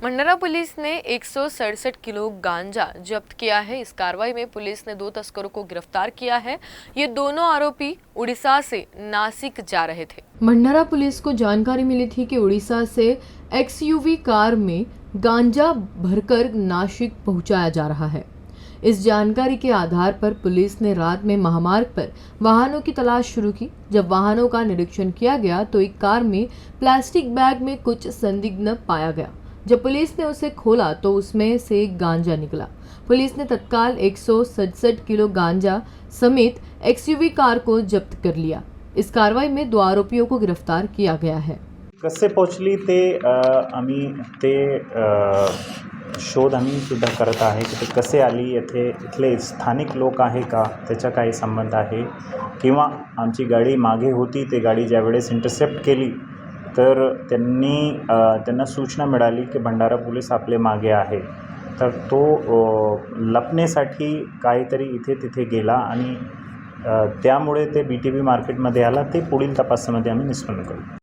मंडरा पुलिस ने 167 किलो गांजा जब्त किया है। इस कार्रवाई में पुलिस ने 2 तस्करों को गिरफ्तार किया है। ये दोनों आरोपी उड़ीसा से नासिक जा रहे थे। मंडरा पुलिस को जानकारी मिली थी कि उड़ीसा से एक्सयूवी कार में गांजा भरकर नासिक पहुंचाया जा रहा है। इस जानकारी के आधार पर पुलिस ने रात में महामार्ग पर वाहनों की तलाश शुरू की। जब वाहनों का निरीक्षण किया गया तो एक कार में प्लास्टिक बैग में कुछ संदिग्ध पाया गया। जब पुलिस ने उसे खोला तो उसमें से गांजा निकला। पुलिस ने तत्काल 167 किलो गांजा समेत एक्सयूवी कार को जब्त कर लिया। इस कार्रवाई में 2 आरोपियों को गिरफ्तार किया गया है। कसे पोचली ते आम्ही ते शोध आम्ही सुद्धा करत आहे की ते कसे आली, येथे इथले स्थानिक लोक आहे का, त्याचा काही संबंध आहे किंवा आमची गाडी मागे होती, ते गाडी ज्यावेळेस इंटरसेप्ट केली तर त्यांना सूचना मिळाली की भंडारा पोलीस आपले मागे आहे, तर तो लपण्यासाठी काहीतरी इथे तिथे गेला आणि त्यामुळे ते BTB मार्केटमध्ये आला। ते पुढील तपासामध्ये आम्ही निष्पन्न करू।